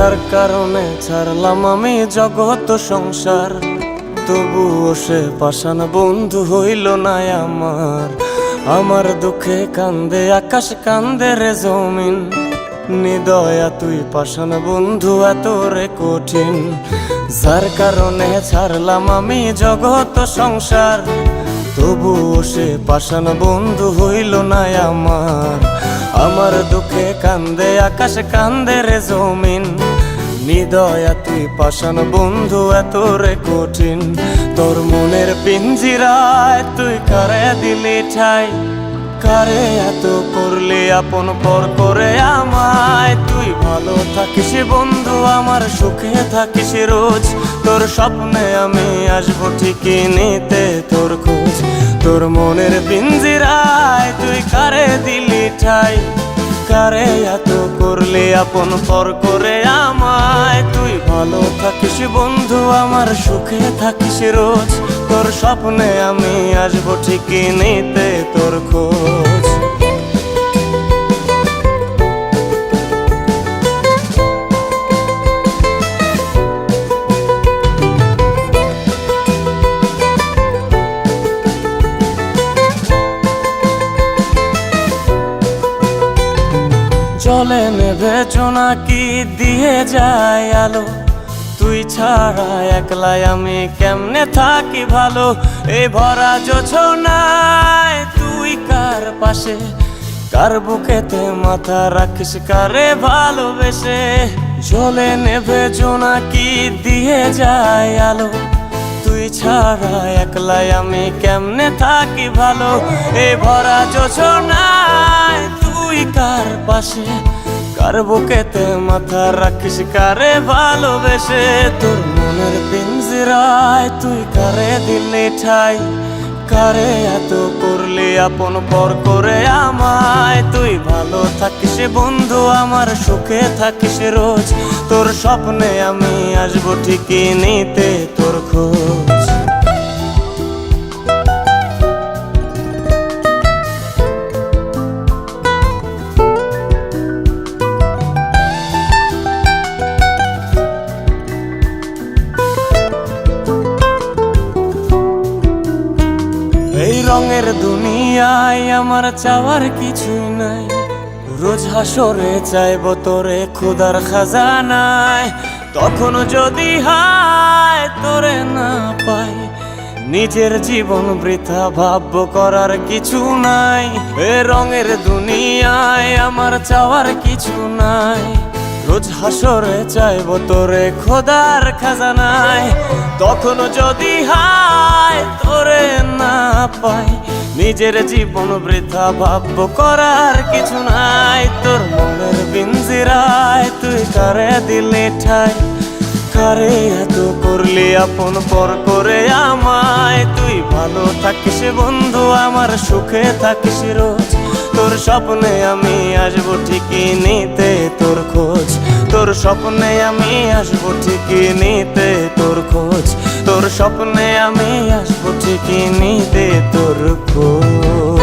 যার কারণে ছাড়লাম আমি জগৎ সংসার, তবুও সে পাষাণ বন্ধু হইল না আমার। আমার দুঃখে কান্দে আকাশ, কান্দে রে জমিন, নিদয়া তুই পাষাণ বন্ধু এত রে কঠিন। যার কারণে ছাড়লাম আমি জগৎ সংসার, তবুও সে পাষাণ বন্ধু হইল না আমার। আমার দুঃখে কান্দে আকাশ, কান্দে রে জমিন, নিদয়া তুই পাষাণ বন্ধু এত রে কঠিন। তোর মনের পিঞ্জিরায় তুই কারে দিলি ঠাই, কারে এত করলি আপন পর করে আমায়। তুই ভালো থাকিস বন্ধু আমার, সুখে থাকিস রোজ, তোর স্বপ্নে আমি আসবো ঠিকই নিতে তোর খোঁজ। তোর মনের পিঞ্জিরায় তুই কারে দিলি ঠাই, কারে এত করলি আপন পর করে আমায়। তুই ভালো থাকিস বন্ধু আমার, সুখে থাকিস রোজ, তোর স্বপ্নে আমি আসবো ঠিকই নিতে তোর খোঁজ। জলে নেভে জোনাকি দিয়ে যায় আলো, তুই ছাড়া একলাই আমি কেমনে থাকি ভালো। এই ভরা জোছনায় তুই কার পাশে, কার বুকেতে মাথা রাখিস কারে ভালোবেসে। জলে নেভে জোনাকি দিয়ে যায় আলো, তুই ছাড়া একলাই আমি কেমনে থাকি ভালো। এই ভরা জোছনায় তুই কার পাশে, কার বুকেতে মাথা রাখিস কারে ভালোবেসে। তোর মনের পিঞ্জিরায় তুই কারে দিলি ঠাই, কারে এত করলি আপন পর করে আমায়। তুই ভালো থাকিস বন্ধু আমার, সুখে থাকিস রোজ, তোর স্বপ্নে আমি আসবো ঠিকই নিতে তোর খোঁজ। এই রঙের দুনিয়ায় আমার চাওয়ার কিছুই নাই, রোজ হাসরে চাইব তোরে খোদার খাজানায়। তখন যদি হায় তোরে না পাই, নিজের জীবন বৃথা ভাবব করার কিছু নাই। এ রঙের দুনিয়ায় আমার চাওয়ার কিছু নাই, রোজ হাসরে চাইব তোরে খোদার খাজানায়। তখন যদি হায় তোরে না পাই, নিজের জীবন বৃথা ভাবব করার কিছু নাই। তোর মনের পিঞ্জিরায় তুই কারে দিলি ঠাই, কারে এত করলি আপন পর করে আমায়। তুই ভালো থাকিস বন্ধু আমার, সুখে থাকিস রোজ, তোর স্বপ্নে আমি আসবো ঠিকই নিতে তোর খোঁজ। তোর স্বপ্নে আমি আসবো ঠিকই নিতে তোর খোঁজ, তোর স্বপ্নে আমি আসবো ঠিকই নিতে তোর খোঁজ।